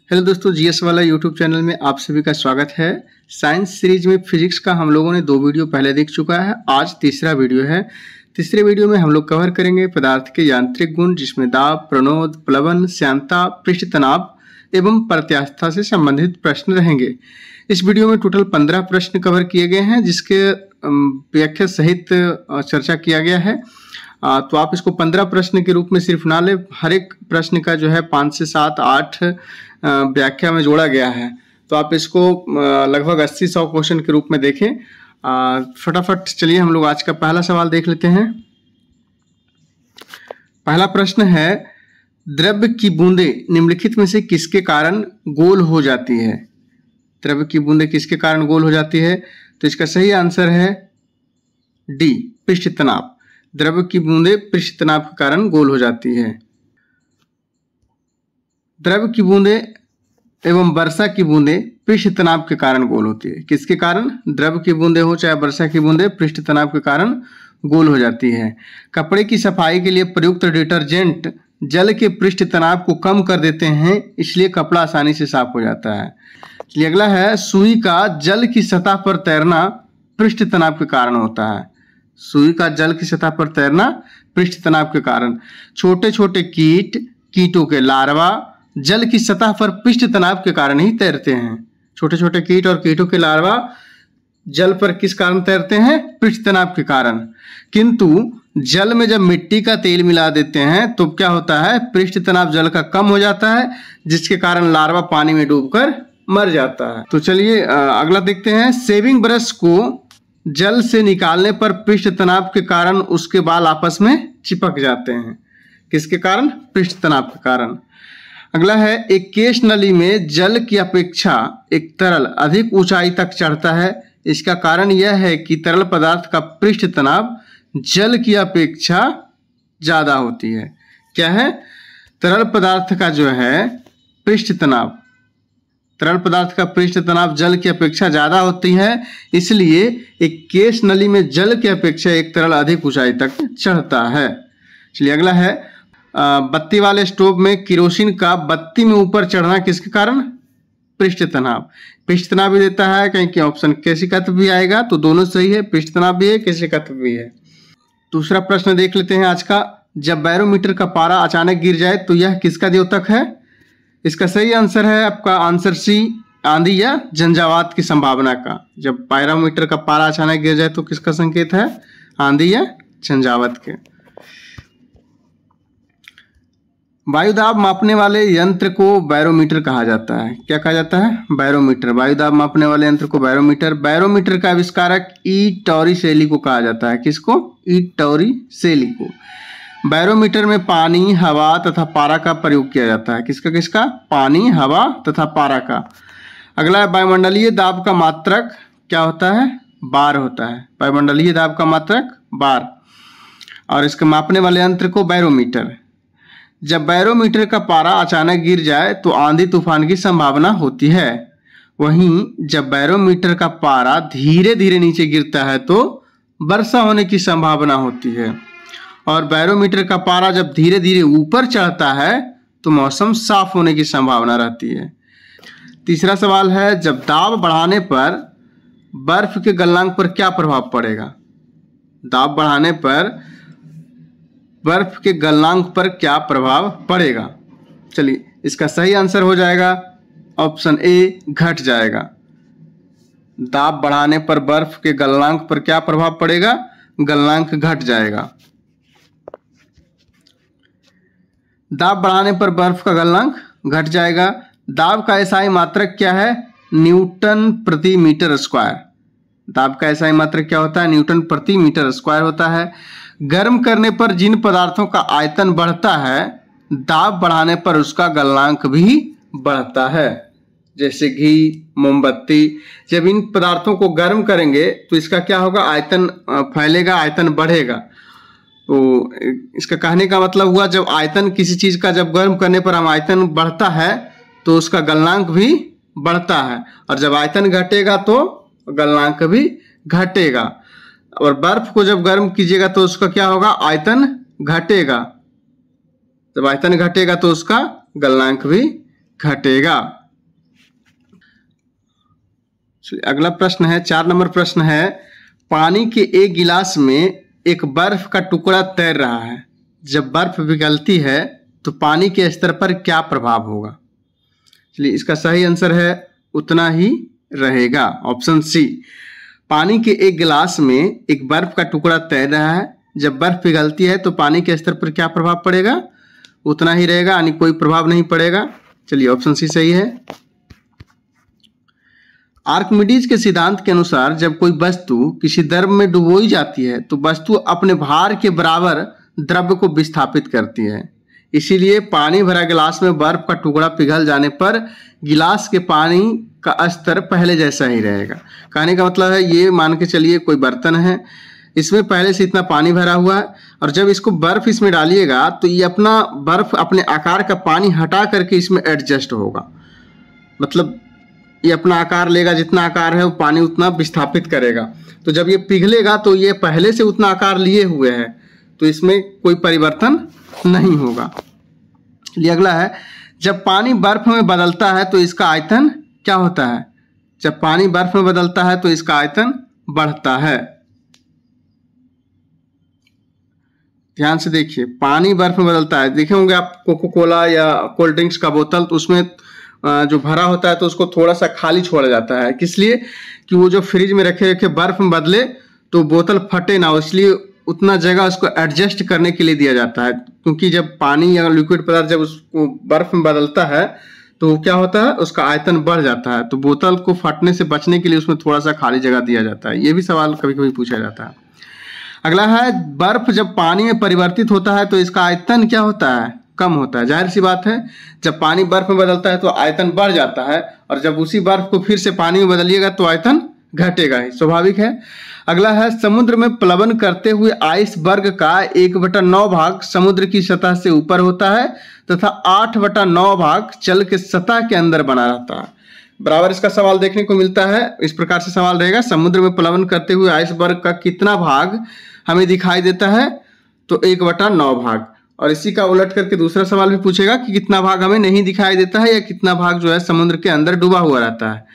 Hello दोस्तों, GS वाला YouTube channel में आप सभी का स्वागत है। साइंस सीरीज में फिजिक्स का हम लोगों ने 2 वीडियो पहले देख चुका है। आज तीसरा वीडियो है। तीसरे वीडियो में हम लोग कवर करेंगे पदार्थ के यांत्रिक गुण, जिसमें दाब, प्रणोद, प्लवन, श्यानता, पृष्ठ तनाव एवं प्रत्यास्थता से संबंधित प्रश्न रहेंगे। इस वीडियो में टोटल 15 प्रश्न कवर किए गए हैं, जिसके व्याख्या सहित चर्चा किया गया है। तो आप इसको 15 प्रश्न के रूप में सिर्फ ना ले, हर एक प्रश्न का जो है 5 से 7, 8 व्याख्या में जोड़ा गया है। तो आप इसको लगभग 80-100 क्वेश्चन के रूप में देखें। फटाफट चलिए हम लोग आज का पहला सवाल देख लेते हैं। पहला प्रश्न है, द्रव्य की बूंदें निम्नलिखित में से किसके कारण गोल हो जाती है? द्रव्य की बूंदें किसके कारण गोल हो जाती है? तो इसका सही आंसर है डी, पृष्ठ तनाव। द्रव्य की बूंदें पृष्ठ तनाव के कारण गोल हो जाती है। द्रव्य की बूंदें एवं वर्षा की बूंदें पृष्ठ तनाव के कारण गोल होती है। किसके कारण? द्रव्य की बूंदें हो चाहे वर्षा की बूंदें, पृष्ठ तनाव के कारण गोल हो जाती है। कपड़े की सफाई के लिए प्रयुक्त डिटर्जेंट जल के पृष्ठ तनाव को कम कर देते हैं, इसलिए कपड़ा आसानी से साफ हो जाता है। चलिए अगला है, सुई का जल की सतह पर तैरना पृष्ठ तनाव के कारण होता है। सुई का जल की सतह पर तैरना पृष्ठ तनाव के कारण। छोटे छोटे कीटों के लार्वा जल की सतह पर पृष्ठ तनाव के कारण ही तैरते हैं। छोटे छोटे कीट और कीटों के लार्वा जल पर किस कारण तैरते हैं? पृष्ठ तनाव के कारण। किंतु जल में जब मिट्टी का तेल मिला देते हैं तो क्या होता है? पृष्ठ तनाव जल का कम हो जाता है, जिसके कारण लार्वा पानी में डूबकर मर जाता है। तो चलिए अगला देखते हैं। शेविंग ब्रश को जल से निकालने पर पृष्ठ तनाव के कारण उसके बाल आपस में चिपक जाते हैं। किसके कारण? पृष्ठ तनाव के कारण। अगला है, एक केश नली में जल की अपेक्षा एक तरल अधिक ऊंचाई तक चढ़ता है। इसका कारण यह है कि तरल पदार्थ का पृष्ठ तनाव जल की अपेक्षा ज्यादा होती है। क्या है? तरल पदार्थ का जो है पृष्ठ तनाव, तरल पदार्थ का पृष्ठ तनाव जल की अपेक्षा ज्यादा होती है, इसलिए एक केश नली में जल की अपेक्षा एक तरल अधिक ऊंचाई तक चढ़ता है। चलिए अगला है, बत्ती वाले स्टोव में केरोसिन का बत्ती में ऊपर चढ़ना किसके कारण? पृष्ठ तनाव। पृष्ठ तनाव भी देता है, कहीं कि ऑप्शन केशिकत्व भी आएगा, तो दोनों सही है, पृष्ठ तनाव भी है, केशिकत्व भी है। दूसरा प्रश्न देख लेते हैं आज का। जब बैरोमीटर का पारा अचानक गिर जाए तो यह किसका द्योतक है? इसका सही आंसर है आपका आंसर सी, आंधी या झंझावात की संभावना का। जब बैरोमीटर का पारा अचानक गिर जाए तो किसका संकेत है? आंधी या झंझावात के। वायुदाब मापने वाले यंत्र को बैरोमीटर कहा जाता है। क्या कहा जाता है? बैरोमीटर। वायुदाब मापने वाले यंत्र को बैरोमीटर। बैरोमीटर का आविष्कारक ई टॉरिसेली को कहा जाता है। किसको? ई टॉरिसेली को। बैरोमीटर में पानी, हवा तथा पारा का प्रयोग किया जाता है। किसका किसका? पानी, हवा तथा पारा का। अगला है, वायुमंडलीय दाब का मात्रक क्या होता है? बार होता है। वायुमंडलीय दाब का मात्रक बार, और इसके मापने वाले यंत्र को बैरोमीटर। जब बैरोमीटर का पारा अचानक गिर जाए तो आंधी तूफान की संभावना होती है। वहीं जब बैरोमीटर का पारा धीरे धीरे नीचे गिरता है तो वर्षा होने की संभावना होती है। और बैरोमीटर का पारा जब धीरे धीरे ऊपर चढ़ता है तो मौसम साफ होने की संभावना रहती है। तीसरा सवाल है, जब दाब बढ़ाने पर बर्फ के गलनांक पर क्या प्रभाव पड़ेगा? दाब बढ़ाने पर बर्फ के गलनांक पर क्या प्रभाव पड़ेगा? चलिए इसका सही आंसर हो जाएगा ऑप्शन ए, घट जाएगा। दाब बढ़ाने पर बर्फ के गलनांक पर क्या प्रभाव पड़ेगा? गलनांक घट जाएगा। दाब बढ़ाने पर बर्फ का गलनांक घट जाएगा। दाब का एसआई मात्रक क्या है? न्यूटन प्रति मीटर स्क्वायर। दाब का एसआई मात्रक क्या होता है? न्यूटन प्रति मीटर स्क्वायर होता है। गर्म करने पर जिन पदार्थों का आयतन बढ़ता है, दाब बढ़ाने पर उसका गलनांक भी बढ़ता है। जैसे घी, मोमबत्ती। जब इन पदार्थों को गर्म करेंगे तो इसका क्या होगा? आयतन फैलेगा, आयतन बढ़ेगा। तो इसका कहने का मतलब हुआ, जब आयतन किसी चीज का जब गर्म करने पर हम आयतन बढ़ता है तो उसका गलनांक भी बढ़ता है, और जब आयतन घटेगा तो गलनांक भी घटेगा। और बर्फ को जब गर्म कीजिएगा तो उसका क्या होगा? आयतन घटेगा। जब आयतन घटेगा तो उसका गलनांक भी घटेगा। चलिए अगला प्रश्न है, 4 नंबर प्रश्न है, पानी के एक गिलास में एक बर्फ का टुकड़ा तैर रहा है। जब बर्फ पिघलती है तो पानी के स्तर पर क्या प्रभाव होगा? चलिए इसका सही आंसर है उतना ही रहेगा, ऑप्शन सी। पानी के एक गिलास में एक बर्फ का टुकड़ा तैर रहा है, जब बर्फ पिघलती है तो पानी के स्तर पर क्या प्रभाव पड़ेगा? उतना ही रहेगा, यानी कोई प्रभाव नहीं पड़ेगा। चलिए ऑप्शन सी सही है। आर्किमिडीज के सिद्धांत के अनुसार जब कोई वस्तु किसी द्रव में डुबोई जाती है तो वस्तु अपने भार के बराबर द्रव्य को विस्थापित करती है। इसीलिए पानी भरा गिलास में बर्फ का टुकड़ा पिघल जाने पर गिलास के पानी का स्तर पहले जैसा ही रहेगा। कहने का मतलब है, ये मान के चलिए कोई बर्तन है, इसमें पहले से इतना पानी भरा हुआ है और जब इसको बर्फ इसमें डालिएगा तो ये अपना बर्फ अपने आकार का पानी हटा करके इसमें एडजस्ट होगा। मतलब ये अपना आकार लेगा, जितना आकार है वो पानी उतना विस्थापित करेगा। तो जब ये पिघलेगा तो ये पहले से उतना आकार लिए हुए है, तो इसमें कोई परिवर्तन नहीं होगा। चलिए अगला है, जब पानी बर्फ में बदलता है तो इसका आयतन क्या होता है? जब पानी बर्फ में बदलता है तो इसका आयतन बढ़ता है। ध्यान से देखिए, पानी बर्फ में बदलता है। देखे होंगे आप कोको कोला या कोल्ड ड्रिंक्स का बोतल, तो उसमें जो भरा होता है तो उसको थोड़ा सा खाली छोड़ा जाता है। किस लिए? कि वो जो फ्रिज में रखे रखे बर्फ में बदले तो बोतल फटे ना, इसलिए उतना जगह उसको एडजस्ट करने के लिए दिया जाता है। क्योंकि जब पानी या लिक्विड पदार्थ जब उसको बर्फ में बदलता है तो क्या होता है, उसका आयतन बढ़ जाता है। तो बोतल को फटने से बचने के लिए उसमें थोड़ा सा खाली जगह दिया जाता है। ये भी सवाल कभी कभी पूछा जाता है। अगला है, बर्फ जब पानी में परिवर्तित होता है तो इसका आयतन क्या होता है? कम होता है। जाहिर सी बात है, जब पानी बर्फ में बदलता है तो आयतन बढ़ जाता है और जब उसी बर्फ को फिर से पानी में बदलिएगा तो आयतन घटेगा ही, स्वाभाविक है। अगला है, समुद्र में प्लवन करते हुए आइसबर्ग का 1/9 भाग समुद्र की सतह से ऊपर होता है तथा 8/9 भाग जल के सतह के अंदर बना रहता है। बराबर इसका सवाल देखने को मिलता है। इस प्रकार से सवाल रहेगा, समुद्र में प्लवन करते हुए आइसबर्ग का कितना भाग हमें दिखाई देता है? तो 1/9 भाग। और इसी का उलट करके दूसरा सवाल भी पूछेगा कि कितना भाग हमें नहीं दिखाई देता है या कितना भाग जो है समुद्र के अंदर डूबा हुआ रहता है?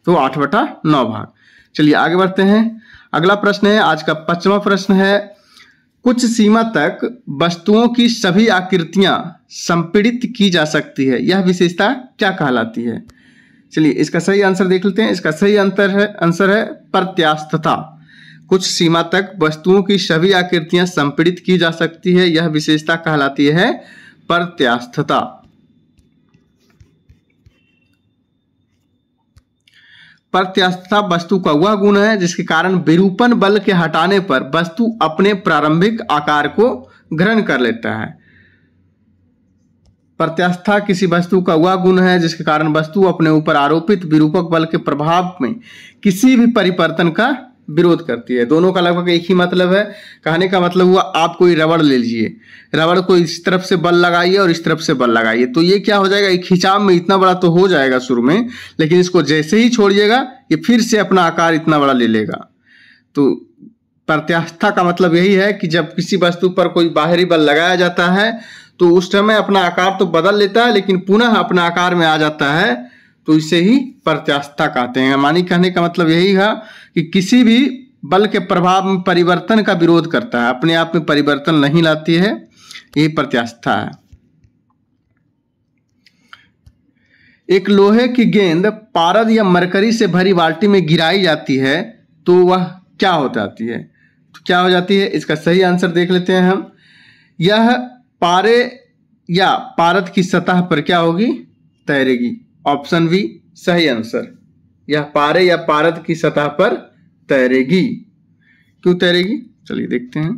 तो 8/9 भाग। चलिए आगे बढ़ते हैं। अगला प्रश्न है, आज का 5वां प्रश्न है, कुछ सीमा तक वस्तुओं की सभी आकृतियां संपीड़ित की जा सकती है, यह विशेषता क्या कहलाती है? चलिए इसका सही आंसर देख लेते हैं। इसका सही आंसर है प्रत्यास्थता। कुछ सीमा तक वस्तुओं की सभी आकृतियां संपीड़ित की जा सकती है, यह विशेषता कहलाती है प्रत्यास्थता। प्रत्यास्थता वस्तु का वह गुण है जिसके कारण विरूपण बल के हटाने पर वस्तु अपने प्रारंभिक आकार को ग्रहण कर लेता है। प्रत्यास्थता किसी वस्तु का वह गुण है जिसके कारण वस्तु अपने ऊपर आरोपित विरूपक बल के प्रभाव में किसी भी परिवर्तन का विरोध करती है। दोनों का लगभग एक ही मतलब है। कहने का मतलब हुआ, आप कोई रबड़ ले लीजिए, रबड़ को इस तरफ से बल लगाइए और इस तरफ से बल लगाइए, तो ये क्या हो जाएगा, एक खिंचाव में इतना बड़ा तो हो जाएगा शुरू में, लेकिन इसको जैसे ही छोड़िएगा ये फिर से अपना आकार इतना बड़ा ले लेगा। तो प्रत्यास्थता का मतलब यही है कि जब किसी वस्तु पर कोई बाहरी बल लगाया जाता है तो उस समय अपना आकार तो बदल लेता है लेकिन पुनः अपना आकार में आ जाता है, तो इसे ही प्रत्यास्थता कहते हैं। मानी कहने का मतलब यही है कि किसी भी बल के प्रभाव में परिवर्तन का विरोध करता है, अपने आप में परिवर्तन नहीं लाती है, यही प्रत्यास्थता है। एक लोहे की गेंद पारद या मरकरी से भरी बाल्टी में गिराई जाती है तो वह क्या हो जाती है? तो क्या हो जाती है, इसका सही आंसर देख लेते हैं हम। यह पारे या पारद की सतह पर क्या होगी, तैरेगी। ऑप्शन बी सही आंसर, यह पारे या पारद की सतह पर तैरेगी। क्यों तैरेगी, चलिए देखते हैं।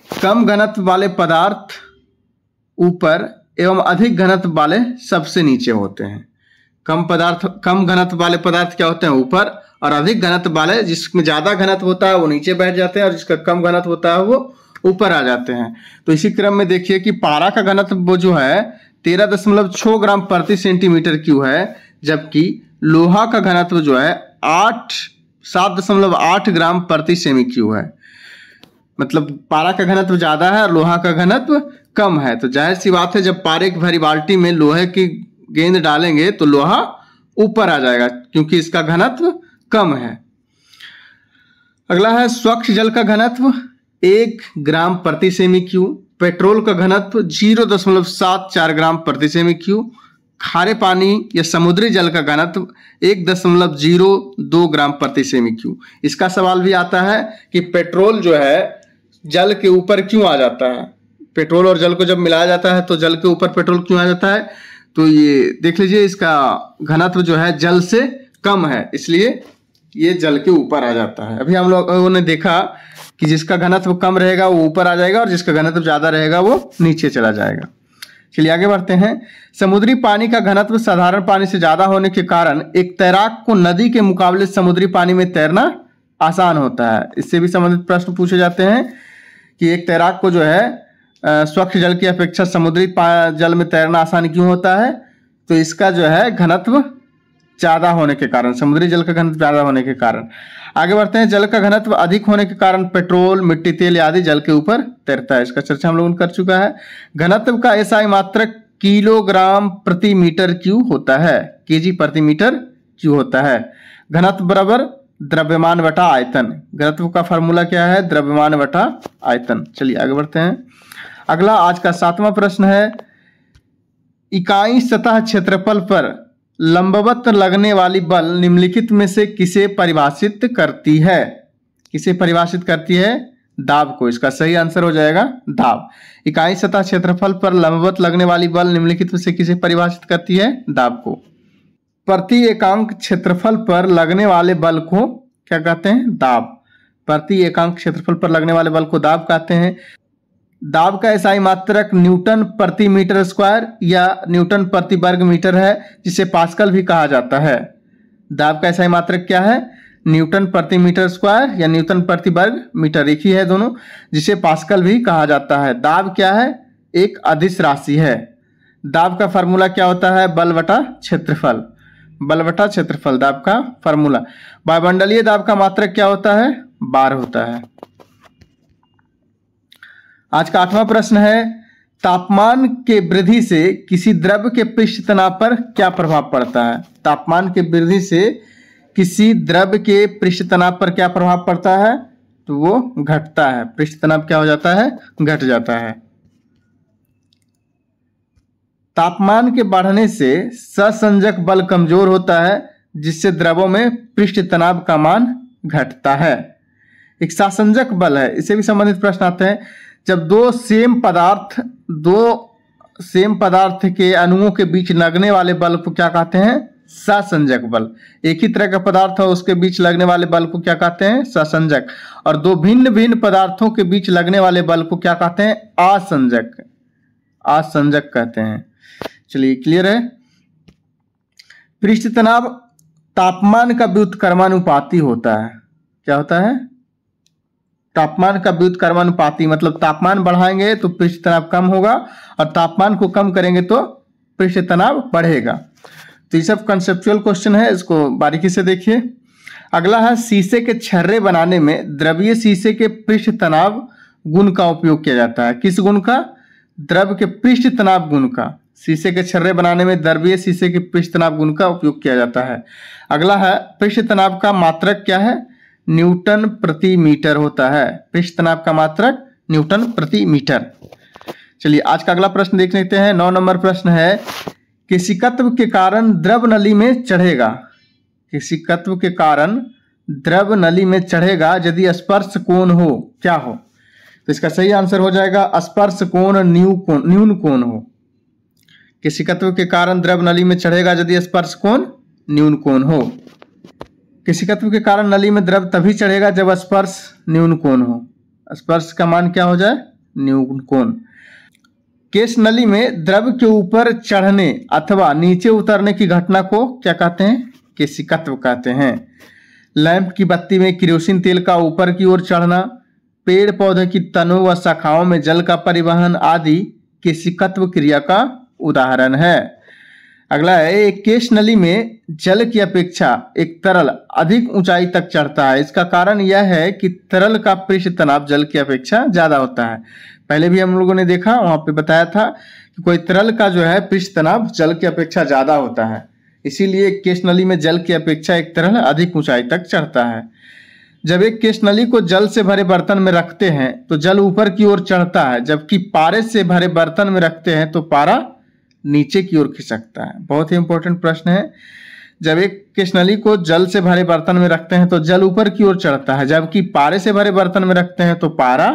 कम घनत्व वाले पदार्थ ऊपर एवं अधिक घनत्व वाले सबसे नीचे होते हैं। कम घनत्व वाले पदार्थ क्या होते हैं, ऊपर, और अधिक घनत्व वाले, जिसमें ज्यादा घनत्व होता है वो नीचे बैठ जाते हैं और जिसका कम घनत्व होता है वो ऊपर आ जाते हैं। तो इसी क्रम में देखिए कि पारा का घनत्व वो जो है 13.6 ग्राम प्रति सेंटीमीटर क्यूब है, जबकि लोहा का घनत्व जो है 7.8 ग्राम प्रति सेमी क्यूब है। मतलब पारा का घनत्व ज्यादा है और लोहा का घनत्व कम है। तो जाहिर सी बात है, जब पारे की भरी बाल्टी में लोहे की गेंद डालेंगे तो लोहा ऊपर आ जाएगा क्योंकि इसका घनत्व कम है। अगला है स्वच्छ जल का घनत्व 1 ग्राम प्रति सेमी क्यू, पेट्रोल का घनत्व 0.74 ग्राम प्रति सेमी क्यू, खारे पानी या समुद्री जल का घनत्व 1.02 ग्राम प्रति सेमी क्यू। इसका सवाल भी आता है कि पेट्रोल जो है जल के ऊपर क्यों आ जाता है, पेट्रोल और जल को जब मिलाया जाता है तो जल के ऊपर पेट्रोल क्यों आ जाता है। तो ये देख लीजिए, इसका घनत्व जो है जल से कम है, इसलिए ये जल के ऊपर आ जाता है। अभी हम लोगों ने देखा कि जिसका घनत्व कम रहेगा वो ऊपर आ जाएगा और जिसका घनत्व ज्यादा रहेगा वो नीचे चला जाएगा। चलिए आगे बढ़ते हैं। समुद्री पानी का घनत्व साधारण पानी से ज्यादा होने के कारण एक तैराक को नदी के मुकाबले समुद्री पानी में तैरना आसान होता है। इससे भी संबंधित प्रश्न पूछे जाते हैं कि एक तैराक को जो है स्वच्छ जल की अपेक्षा समुद्री जल में तैरना आसान क्यों होता है। तो इसका जो है घनत्व ज्यादा होने के कारण, समुद्री जल का घनत्व ज्यादा होने के कारण। आगे बढ़ते हैं। जल का घनत्व अधिक होने के कारण पेट्रोल, मिट्टी तेल आदि जल के ऊपर तैरता है। इसका चर्चा हम लोगों ने कर चुका है। घनत्व का एसआई मात्रक किलोग्राम प्रति मीटर क्यू होता है, केजी प्रति मीटर क्यू होता है। घनत्व बराबर द्रव्यमान बटा आयतन। घनत्व का फॉर्मूला क्या है, द्रव्यमान बटा आयतन। चलिए आगे बढ़ते हैं। अगला आज का 7वां प्रश्न है, इकाई सतह क्षेत्रफल पर लंबवत लगने वाली बल निम्नलिखित में से किसे परिभाषित करती है। किसे परिभाषित करती है, दाब को। इसका सही आंसर हो जाएगा दाब। इकाई सतह क्षेत्रफल पर लंबवत लगने वाली बल निम्नलिखित में से किसे परिभाषित करती है, दाब को। प्रति एकांक क्षेत्रफल पर लगने वाले बल को क्या कहते हैं, दाब। प्रति एकांक क्षेत्रफल पर लगने वाले बल को दाब कहते हैं। दाब का एसआई मात्रक न्यूटन प्रति मीटर स्क्वायर या न्यूटन प्रति वर्ग मीटर है, जिसे पास्कल भी कहा जाता है। दाब का एसआई मात्रक क्या है, न्यूटन प्रति मीटर स्क्वायर या न्यूटन प्रति वर्ग मीटर, एक ही है दोनों, जिसे पास्कल भी कहा जाता है। दाब क्या है, एक अदिश राशि है। दाब का फार्मूला क्या होता है, बल बटा क्षेत्रफल। बल बटा क्षेत्रफल दाब का फार्मूला। वायुमंडलीय दाब का मात्रक क्या होता है, बार होता है। आज का 8वां प्रश्न है, तापमान के वृद्धि से किसी द्रव के पृष्ठ तनाव पर क्या प्रभाव पड़ता है। तापमान के वृद्धि से किसी द्रव के पृष्ठ तनाव पर क्या प्रभाव पड़ता है, तो वो घटता है। पृष्ठ तनाव क्या हो जाता है, घट जाता है। तापमान के बढ़ने से सहसंजक बल कमजोर होता है, जिससे द्रवों में पृष्ठ तनाव का मान घटता है। एक सहसंजक बल है, इससे भी संबंधित प्रश्न आते हैं। जब दो सेम पदार्थ के अणुओं के बीच लगने वाले बल को क्या कहते हैं, सहसंजक बल। एक ही तरह का पदार्थ हो उसके बीच लगने वाले बल को क्या कहते हैं, सहसंजक। और दो भिन्न भिन्न पदार्थों के बीच लगने वाले बल को क्या कहते हैं, आसंजक। आसंजक कहते हैं। चलिए क्लियर है। पृष्ठ तनाव तापमान का व्युत्क्रमानुपाती होता है। क्या होता है, तापमान का व्युत्क्रमानुपाती, मतलब तापमान बढ़ाएंगे तो पृष्ठ तनाव कम होगा और तापमान को कम करेंगे तो पृष्ठ तनाव बढ़ेगा। तो ये सब कंसेप्चुअल क्वेश्चन है, इसको बारीकी से देखिए। अगला है, शीशे के छर्रे बनाने में द्रवीय शीशे के पृष्ठ तनाव गुण का उपयोग किया जाता है। किस गुण का, द्रव के पृष्ठ तनाव गुण का। शीशे के छर्रे बनाने में द्रवीय शीशे के पृष्ठ तनाव गुण का उपयोग किया जाता है। अगला है, पृष्ठ तनाव का मात्रक क्या है, न्यूटन प्रति मीटर होता है। पृष्ठ तनाव का मात्रक न्यूटन प्रति मीटर। चलिए आज का अगला प्रश्न देख लेते हैं। 9 नंबर प्रश्न है, केशिकत्व के कारण द्रव नली में चढ़ेगा। केशिकत्व के कारण द्रव नली में चढ़ेगा यदि स्पर्श कोण हो, क्या हो। तो इसका सही आंसर हो जाएगा स्पर्श कोण न्यून कोण हो। केशिकत्व के कारण द्रव नली में चढ़ेगा यदि स्पर्श कोण न्यून कोण हो। केशिकत्व के कारण नली में द्रव तभी चढ़ेगा जब स्पर्श न्यून कोण हो। स्पर्श का मान क्या हो जाए, न्यून कोण। केश नली में द्रव के ऊपर चढ़ने अथवा नीचे उतरने की घटना को क्या कहते हैं, केशिकत्व कहते हैं। लैंप की बत्ती में केरोसिन तेल का ऊपर की ओर चढ़ना, पेड़ पौधे की तनों व शाखाओं में जल का परिवहन आदि केशिकत्व क्रिया का उदाहरण है। अगला है, एक केश नली में जल की अपेक्षा एक तरल अधिक ऊंचाई तक चढ़ता है। इसका कारण यह है कि तरल का पृष्ठ तनाव जल की अपेक्षा ज्यादा होता है। पहले भी हम लोगों ने देखा, वहां पे बताया था कि कोई तरल का जो है पृष्ठ तनाव जल की अपेक्षा ज्यादा होता है। इसीलिए केश नली में जल की अपेक्षा एक तरल अधिक ऊंचाई तक चढ़ता है। जब एक केश नली को जल से भरे बर्तन में रखते हैं तो जल ऊपर की ओर चढ़ता है, जबकि पारे से भरे बर्तन में रखते हैं तो पारा नीचे की ओर खिसकता है। बहुत ही इंपॉर्टेंट प्रश्न है। जब एक केश नली को जल से भरे बर्तन में रखते हैं तो जल ऊपर की ओर चढ़ता है, जबकि पारे से भरे बर्तन में रखते हैं तो पारा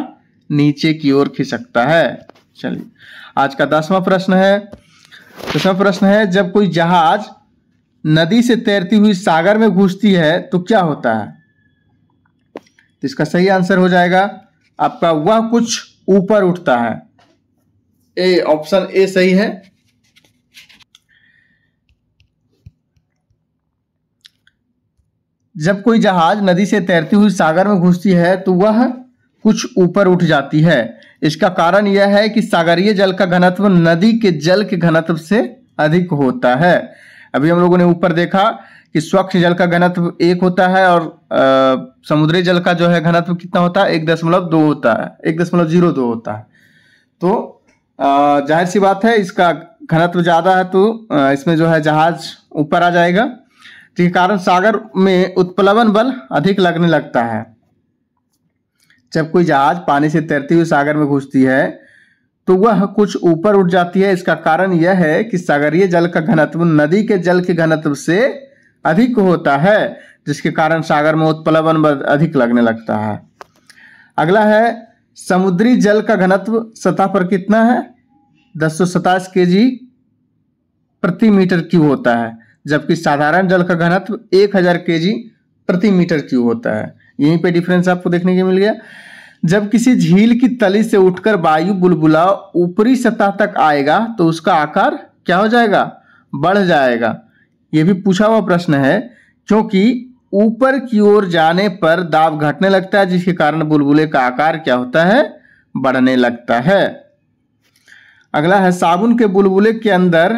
नीचे की ओर खिसकता है। चलिए आज का 10वां प्रश्न है। 10वां प्रश्न है, जब कोई जहाज नदी से तैरती हुई सागर में घुसती है तो क्या होता है? तो इसका सही आंसर हो जाएगा आपका वह कुछ ऊपर उठता है। ए, ऑप्शन ए सही है। जब कोई जहाज नदी से तैरती हुई सागर में घुसती है तो वह कुछ ऊपर उठ जाती है। इसका कारण यह है कि सागरीय जल का घनत्व नदी के जल के घनत्व से अधिक होता है। अभी हम लोगों ने ऊपर देखा कि स्वच्छ जल का घनत्व 1 होता है और समुद्री जल का जो है घनत्व कितना होता है? 1.2 होता है, 1.02 होता है। तो जाहिर सी बात है इसका घनत्व ज्यादा है तो इसमें जो है जहाज ऊपर आ जाएगा। तो ये कारण सागर में उत्प्लवन बल अधिक लगने लगता है। जब कोई जहाज पानी से तैरती हुई सागर में घुसती है तो वह कुछ ऊपर उठ जाती है। इसका कारण यह है कि सागरीय जल का घनत्व नदी के जल के घनत्व से अधिक होता है, जिसके कारण सागर में उत्प्लवन बल अधिक लगने लगता है। अगला है, समुद्री जल का घनत्व सतह पर कितना है? 1027 kg प्रति मीटर क्यूब होता है, जबकि साधारण जल का घनत्व 1000 kg प्रति मीटर क्यूब होता है। यहीं पे डिफरेंस आपको देखने को मिल गया। जब किसी झील की तली से उठकर वायु बुलबुला ऊपरी सतह तक आएगा तो उसका आकार क्या हो जाएगा? बढ़ जाएगा। यह भी पूछा हुआ प्रश्न है, क्योंकि ऊपर की ओर जाने पर दाब घटने लगता है, जिसके कारण बुलबुले का आकार क्या होता है? बढ़ने लगता है। अगला है, साबुन के बुलबुले के अंदर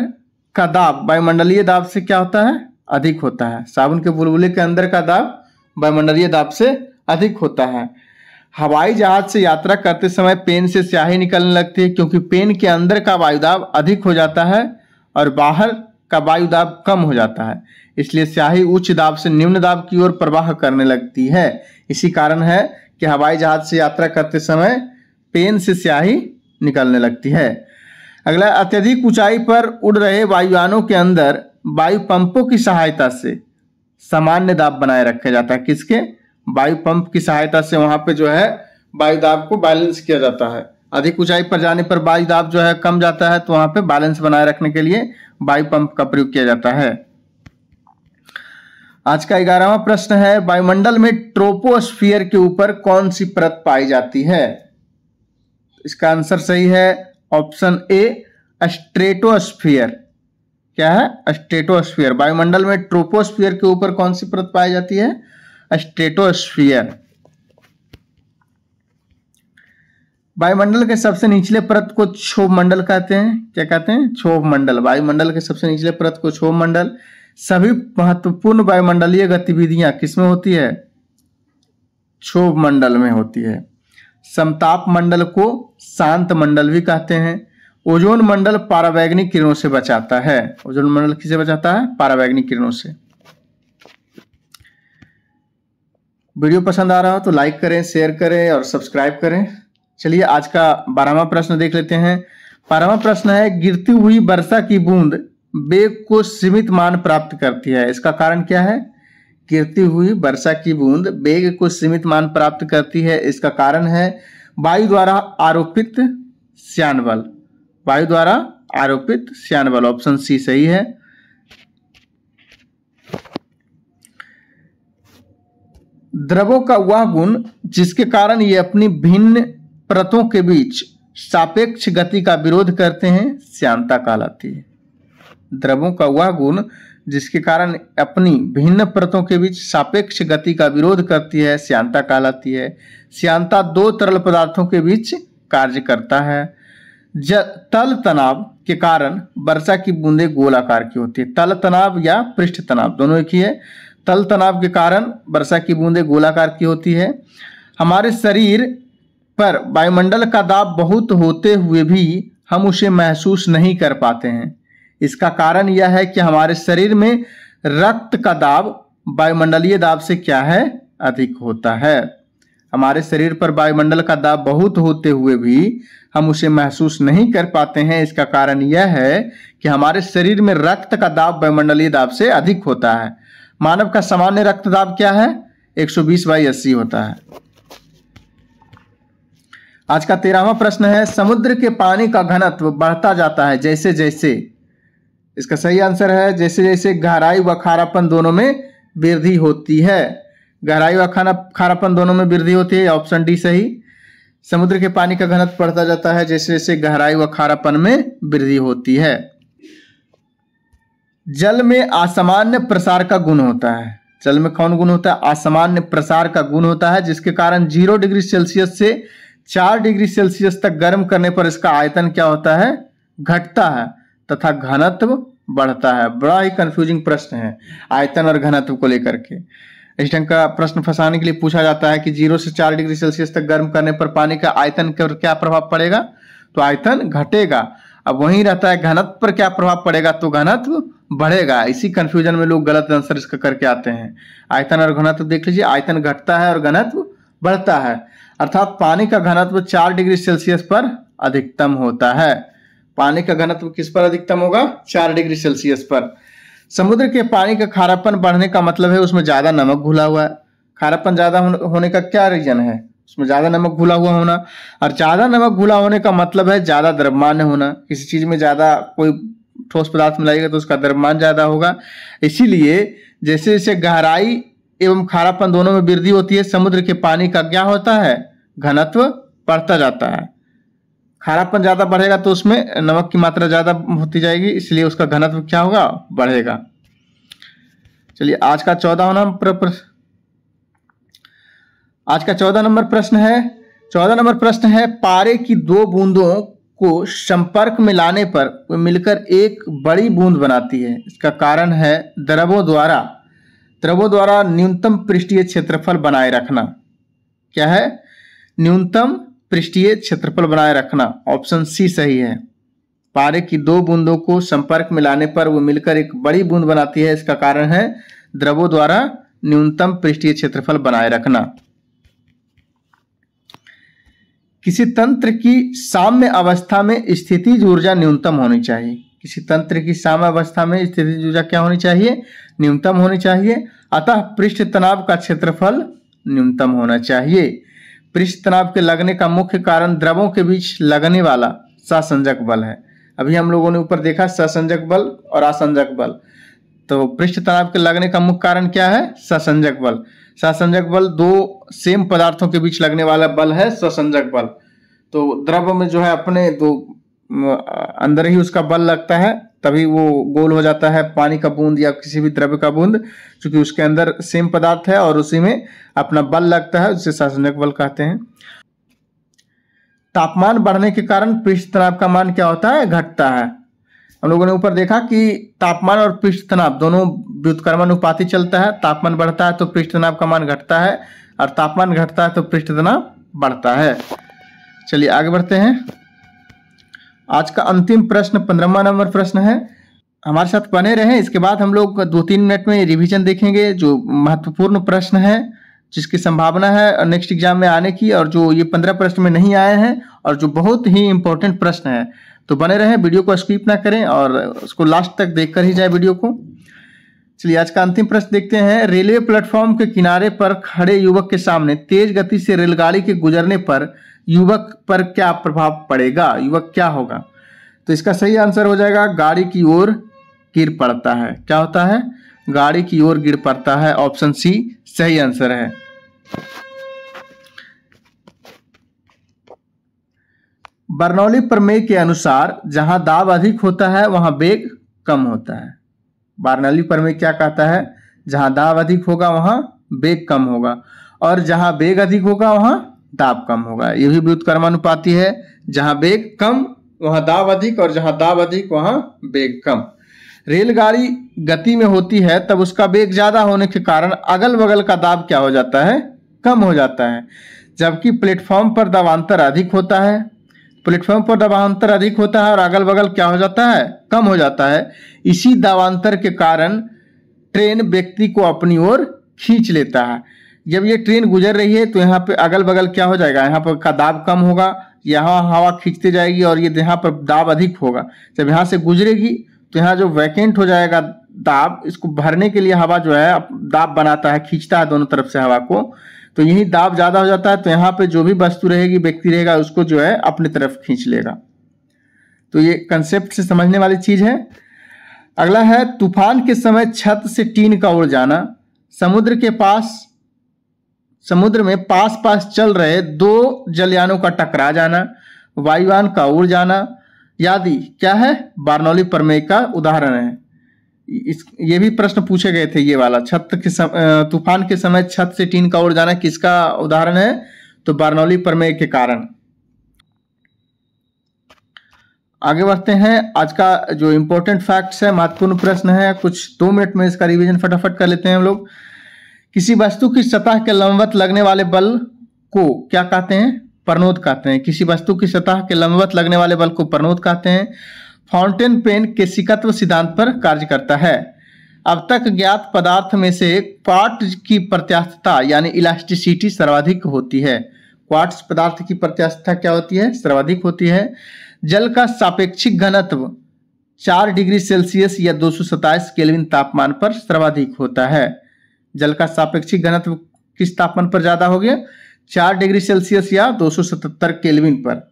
का दाब वायुमंडलीय दाब से क्या होता है? अधिक होता है। साबुन के बुलबुले के अंदर का दाब वायुमंडलीय दाब से अधिक होता है। हवाई जहाज से यात्रा करते समय पेन से स्याही निकलने लगती है, क्योंकि पेन के अंदर का वायुदाब अधिक हो जाता है और बाहर का वायुदाब कम हो जाता है। इसलिए स्याही उच्च दाब से निम्न दाब की ओर प्रवाह करने लगती है। इसी कारण है कि हवाई जहाज से यात्रा करते समय पेन से स्याही निकलने लगती है। अगला, अत्यधिक ऊंचाई पर उड़ रहे वायुयानों के अंदर वायु पंपों की सहायता से सामान्य दाब बनाए रखा जाता है। किसके? वायु पंप की सहायता से वहां पे जो है वायु दाब को बैलेंस किया जाता है। अधिक ऊंचाई पर जाने पर वायु दाब जो है कम जाता है, तो वहां पे बैलेंस बनाए रखने के लिए वायु पंप का प्रयोग किया जाता है। आज का 11वां प्रश्न है, वायुमंडल में ट्रोपोस्फियर के ऊपर कौन सी परत पाई जाती है? इसका आंसर सही है ऑप्शन ए, स्ट्रेटोस्फियर। क्या है? स्ट्रेटोस्फियर। वायुमंडल में ट्रोपोस्फियर के ऊपर कौन सी परत पाई जाती है? स्ट्रेटोस्फियर। वायुमंडल के सबसे निचले परत को क्षोभ मंडल कहते हैं। क्या कहते हैं? क्षोभ मंडल। वायुमंडल के सबसे निचले परत को क्षोभ मंडल। सभी महत्वपूर्ण वायुमंडलीय गतिविधियां किसमें होती है? क्षोभ मंडल में होती है। समताप मंडल को शांत मंडल भी कहते हैं। ओजोन मंडल परावैंगनिक किरणों से बचाता है। ओजोन मंडल किसे बचाता है? परावैंगनिक किरणों से। वीडियो पसंद आ रहा हो तो लाइक करें, शेयर करें और सब्सक्राइब करें। चलिए आज का 12वां प्रश्न देख लेते हैं। 12वां प्रश्न है, गिरती हुई वर्षा की बूंद वेग को सीमित मान प्राप्त करती है। इसका कारण क्या है? गिरती हुई वर्षा की बूंद वेग को सीमित मान प्राप्त करती है। इसका कारण है वायु द्वारा आरोपित श्यान बल। वायु द्वारा आरोपित श्यान बल। ऑप्शन सी सही है। द्रवों का वह गुण जिसके कारण ये अपनी भिन्न परतों के बीच सापेक्ष गति का विरोध करते हैं, श्यानता कहलाती है। द्रवों का वह गुण जिसके कारण अपनी भिन्न परतों के बीच सापेक्ष गति का विरोध करती है, श्यानता कहलाती है। श्यानता दो तरल पदार्थों के बीच कार्य करता है। तल तनाव के कारण वर्षा की बूंदें गोलाकार की होती है। तल तनाव या पृष्ठ तनाव दोनों एक ही है। तल तनाव के कारण वर्षा की बूंदें गोलाकार की होती है। हमारे शरीर पर वायुमंडल का दाब बहुत होते हुए भी हम उसे महसूस नहीं कर पाते हैं। इसका कारण यह है कि हमारे शरीर में रक्त का दाब वायुमंडलीय दाब से क्या है, अधिक होता है। हमारे शरीर पर वायुमंडल का दाब बहुत होते हुए भी हम उसे महसूस नहीं कर पाते हैं। इसका कारण यह है कि हमारे शरीर में रक्त का दाब वायुमंडलीय दाब से अधिक होता है। मानव का सामान्य रक्त दाब क्या है, 120/80 होता है। आज का 13वां प्रश्न है, समुद्र के पानी का घनत्व बढ़ता जाता है जैसे जैसे। इसका सही आंसर है जैसे जैसे गहराई व खारापन दोनों में वृद्धि होती है। गहराई व खारापन दोनों में वृद्धि होती है, ऑप्शन डी सही। समुद्र के पानी का घनत्व बढ़ता जाता है जैसे जैसे गहराई व खारापन में वृद्धि होती है। जल में असामान्य प्रसार का गुण होता है। जल में कौन गुण होता है, असामान्य प्रसार का गुण होता है, जिसके कारण 0 डिग्री सेल्सियस से 4 डिग्री सेल्सियस तक गर्म करने पर इसका आयतन क्या होता है, घटता है तथा घनत्व बढ़ता है। बड़ा ही कंफ्यूजिंग प्रश्न है आयतन और घनत्व को लेकर के। इस ढंग का प्रश्न फंसाने के लिए पूछा जाता है कि 0 से 4 डिग्री सेल्सियस तक गर्म करने पर पानी का आयतन पर क्या प्रभाव पड़ेगा, तो आयतन घटेगा। अब वहीं रहता है घनत्व पर क्या प्रभाव पड़ेगा, तो घनत्व बढ़ेगा। इसी कंफ्यूजन में लोग गलत आंसर इसका करके आते हैं। आयतन और घनत्व देख लीजिए, आयतन घटता है और घनत्व बढ़ता है, अर्थात पानी का घनत्व 4 डिग्री सेल्सियस पर अधिकतम होता है। पानी का घनत्व किस पर अधिकतम होगा, 4 डिग्री सेल्सियस पर। समुद्र के पानी का खारापन बढ़ने का मतलब है उसमें ज्यादा नमक घुला हुआ है। खारापन ज्यादा होने का क्या रीजन है, उसमें ज्यादा नमक घुला हुआ होना, और ज्यादा नमक घुला होने का मतलब है ज्यादा द्रव्यमान होना। किसी चीज में ज्यादा कोई ठोस पदार्थ मिलाएगा तो उसका द्रव्यमान ज्यादा होगा। इसीलिए जैसे जैसे गहराई एवं खारापन दोनों में वृद्धि होती है, समुद्र के पानी का क्या होता है, घनत्व बढ़ता जाता है। खारापन ज्यादा बढ़ेगा तो उसमें नमक की मात्रा ज्यादा होती जाएगी, इसलिए उसका घनत्व क्या होगा, बढ़ेगा। चलिए आज का 14 नंबर प्रश्न है, पारे की 2 बूंदों को संपर्क में लाने पर वे मिलकर एक बड़ी बूंद बनाती है। इसका कारण है द्रवों द्वारा न्यूनतम पृष्ठीय क्षेत्रफल बनाए रखना। क्या है, न्यूनतम पृष्ठीय क्षेत्रफल बनाए रखना, ऑप्शन सी सही है। पारे की 2 बूंदों को संपर्क में लाने पर वो मिलकर एक बड़ी बूंद बनाती है। इसका कारण है द्रवों द्वारा न्यूनतम पृष्ठीय क्षेत्रफल बनाए रखना। किसी तंत्र की साम्य अवस्था में स्थितिज ऊर्जा न्यूनतम होनी चाहिए। किसी तंत्र की साम्य अवस्था में स्थितिज ऊर्जा क्या होनी चाहिए, न्यूनतम होनी चाहिए। अतः पृष्ठ तनाव का क्षेत्रफल न्यूनतम होना चाहिए। पृष्ठ तनाव के लगने का मुख्य कारण द्रवों के बीच लगने वाला सहसंजक बल है। अभी हम लोगों ने ऊपर देखा सहसंजक बल और असंजक बल, तो पृष्ठ तनाव के लगने का मुख्य कारण क्या है, सहसंजक बल। सहसंजक बल 2 सेम पदार्थों के बीच लगने वाला बल है सहसंजक बल। तो द्रव में जो है अपने अंदर ही उसका बल लगता है, तभी वो गोल हो जाता है। पानी का बूंद या किसी भी द्रव्य का बूंद, क्योंकि उसके अंदर सेम पदार्थ है और उसी में अपना बल लगता है, जिसे सहसंजक बल कहते हैं। तापमान बढ़ने के कारण पृष्ठ तनाव का मान क्या होता है, घटता है। हम लोगों ने ऊपर देखा कि तापमान और पृष्ठ तनाव दोनों व्युत्क्रमानुपाती चलता है। तापमान बढ़ता है तो पृष्ठ तनाव का मान घटता है, और तापमान घटता है तो पृष्ठ तनाव बढ़ता है। चलिए आगे बढ़ते हैं। आज का अंतिम प्रश्न 15वां नंबर प्रश्न है। हमारे साथ बने रहें, इसके बाद हम लोग 2-3 मिनट में रिवीजन देखेंगे, जो महत्वपूर्ण प्रश्न है जिसकी संभावना है नेक्स्ट एग्जाम में आने की, और जो ये 15 प्रश्न में नहीं आए हैं और जो बहुत ही इंपॉर्टेंट प्रश्न है। तो बने रहें, वीडियो को स्किप ना करें और उसको लास्ट तक देख कर ही जाए वीडियो को। चलिए आज का अंतिम प्रश्न देखते हैं। रेलवे प्लेटफॉर्म के किनारे पर खड़े युवक के सामने तेज गति से रेलगाड़ी के गुजरने पर युवक पर क्या प्रभाव पड़ेगा, युवक क्या होगा, तो इसका सही आंसर हो जाएगा गाड़ी की ओर गिर पड़ता है। क्या होता है, गाड़ी की ओर गिर पड़ता है, ऑप्शन सी सही आंसर है। बर्नौली प्रमेय के अनुसार जहां दाब अधिक होता है वहां वेग कम होता है। बर्नौली प्रमेय क्या कहता है, जहां दाब अधिक होगा वहां वेग कम होगा, और जहां वेग अधिक होगा वहां दाब कम होगा। यह भी व्युत्क्रमानुपाती है, जहां वेग कम वहां दाब अधिक, और जहां दाब अधिक वहां वेग कम। रेलगाड़ी गति में होती है तब उसका वेग ज्यादा होने के कारण अगल बगल का दाब क्या हो जाता है, कम हो जाता है। जबकि प्लेटफॉर्म पर दबांतर अधिक होता है प्लेटफॉर्म पर दबावांतर अधिक होता है और अगल बगल क्या हो जाता है, कम हो जाता है। इसी दबावांतर के कारण ट्रेन व्यक्ति को अपनी ओर खींच लेता है। जब ये ट्रेन गुजर रही है तो यहाँ पे अगल बगल क्या हो जाएगा, यहाँ पर का दाब कम होगा, यहाँ हवा खींचते जाएगी और ये यहाँ पर दाब अधिक होगा। जब यहाँ से गुजरेगी तो यहाँ जो वैकेंट हो जाएगा दाब, इसको भरने के लिए हवा जो है दाब बनाता है, खींचता है दोनों तरफ से हवा को, तो यही दाब ज्यादा हो जाता है तो यहाँ पे जो भी वस्तु रहेगी, व्यक्ति रहेगा, उसको जो है अपनी तरफ खींच लेगा। तो ये कंसेप्ट से समझने वाली चीज है। अगला है तूफान के समय छत से टीन का उड़ जाना, समुद्र में पास चल रहे दो जलयानों का टकरा जाना, वायुयान का उड़ जाना आदि क्या है, बर्नौली प्रमेय का उदाहरण है। ये भी प्रश्न पूछे गए थे, ये वाला तूफान के समय छत से टीन का उड़ जाना किसका उदाहरण है, तो बर्नौली प्रमेय के कारण। आगे बढ़ते हैं। आज का जो इंपॉर्टेंट फैक्ट्स है, महत्वपूर्ण प्रश्न है, कुछ 2 मिनट में इसका रिवीजन फटाफट कर लेते हैं हम लोग। किसी वस्तु की सतह के लंबवत लगने वाले बल को क्या कहते हैं, प्रणोद कहते हैं। किसी वस्तु की सतह के लंबवत लगने वाले बल को प्रणोद कहते हैं। फाउंटेन पेन केशिकत्व सिद्धांत पर कार्य करता है। अब तक ज्ञात पदार्थ में से क्वार्ट्ज की प्रत्यास्थता यानी इलास्टिसिटी सर्वाधिक होती है। क्वार्ट्ज पदार्थ की प्रत्यास्थता क्या होती है, सर्वाधिक होती है। जल का सापेक्षिक घनत्व 4 डिग्री सेल्सियस या 227 केल्विन तापमान पर सर्वाधिक होता है। जल का सापेक्षिक घनत्व किस तापमान पर ज्यादा हो गया, 4 डिग्री सेल्सियस या 277 केल्विन पर।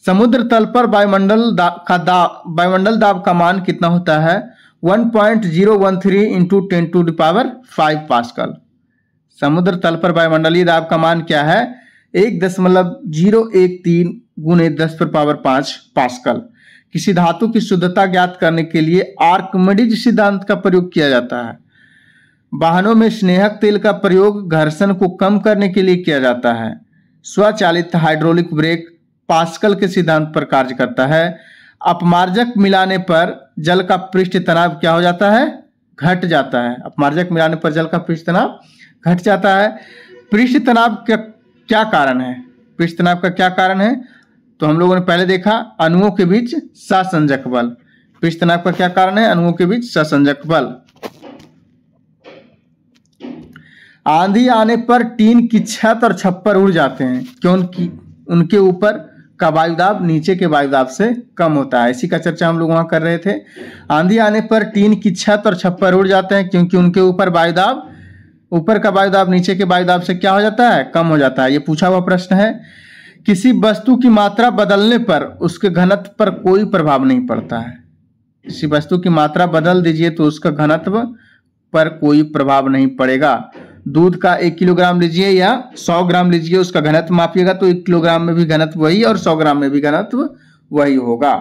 समुद्र तल पर वायुमंडल दाब का मान कितना होता है, 1.013 इंटू 10⁵ पास्कल। समुद्र तल पर वायुमंडलीय दाब का मान क्या है, 1.013 गुणे 10⁵ पास्कल। किसी धातु की शुद्धता ज्ञात करने के लिए आर्किमिडीज सिद्धांत का प्रयोग किया जाता है। वाहनों में स्नेहक तेल का प्रयोग घर्षण को कम करने के लिए किया जाता है। स्वचालित हाइड्रोलिक ब्रेक पास्कल के सिद्धांत पर कार्य करता है। अपमार्जक मिलाने पर जल का पृष्ठ तनाव क्या हो जाता है, घट जाता है। अपमार्जक मिलाने पर जल का पृष्ठ तनाव घट जाता है। पृष्ठ तनाव का क्या कारण है, पृष्ठ तनाव का क्या कारण है, तो हम लोगों ने पहले देखा अणुओं के बीच सहसंजक बल। पृष्ठ तनाव का क्या कारण है, अणुओं के बीच सहसंजक बल। आंधी आने पर टीन की छत और छप्पर उड़ जाते हैं क्योंकि उनके ऊपर का वायुदाब नीचे के वायुदाब से कम होता है। इसी का चर्चा हम लोग वहां कर रहे थे। आंधी आने पर टीन की छत और छप्पर उड़ जाते हैं क्योंकि उनके ऊपर का वायुदाब नीचे के वायुदाब से क्या हो जाता है, कम हो जाता है। ये पूछा हुआ प्रश्न है। किसी वस्तु की मात्रा बदलने पर उसके घनत्व पर कोई प्रभाव नहीं पड़ता है। किसी वस्तु की मात्रा बदल दीजिए तो उसका घनत्व पर कोई प्रभाव नहीं पड़ेगा। दूध का 1 किलोग्राम लीजिए या 100 ग्राम लीजिए, उसका घनत्व मापिएगा तो 1 किलोग्राम में भी घनत्व वही और 100 ग्राम में भी घनत्व वही होगा।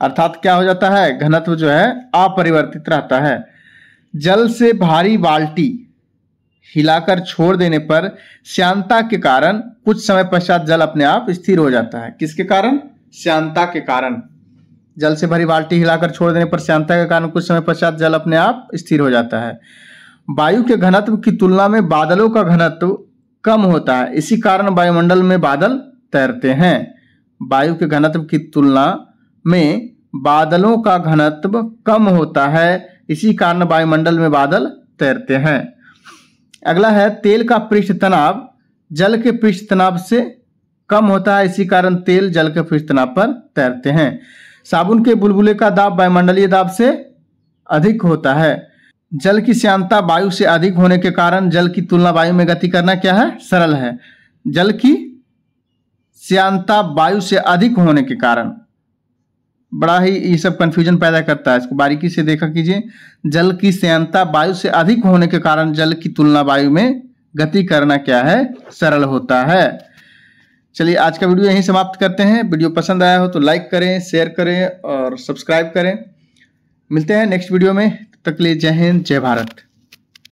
अर्थात क्या हो जाता है, घनत्व जो है अपरिवर्तित रहता है। जल से भारी बाल्टी हिलाकर छोड़ देने पर श्यानता के कारण कुछ समय पश्चात जल अपने आप स्थिर हो जाता है। किसके कारण, श्यानता के कारण। जल से भरी बाल्टी हिलाकर छोड़ देने पर श्यानता के कारण कुछ समय पश्चात जल अपने आप स्थिर हो जाता है। वायु के घनत्व की तुलना में बादलों का घनत्व कम होता है, इसी कारण वायुमंडल में बादल तैरते हैं। वायु के घनत्व की तुलना में बादलों का घनत्व कम होता है, इसी कारण वायुमंडल में बादल तैरते हैं। अगला है तेल का पृष्ठ तनाव जल के पृष्ठ तनाव से कम होता है, इसी कारण तेल जल के पृष्ठ तनाव पर तैरते हैं। साबुन के बुलबुले का दाब वायुमंडलीय दाब से अधिक होता है। जल की श्यानता वायु से अधिक होने के कारण जल की तुलना वायु में गति करना क्या है, सरल है। जल की श्यानता वायु से अधिक होने के कारण बड़ा ही ये सब कंफ्यूजन पैदा करता है, इसको बारीकी से देखा कीजिए। जल की श्यानता वायु से अधिक होने के कारण जल की तुलना वायु में गति करना क्या है, सरल होता है। चलिए आज का वीडियो यहीं समाप्त करते हैं। वीडियो पसंद आया हो तो लाइक करें, शेयर करें और सब्सक्राइब करें। मिलते हैं नेक्स्ट वीडियो में, तब तक के लिए जय हिंद, जय भारत।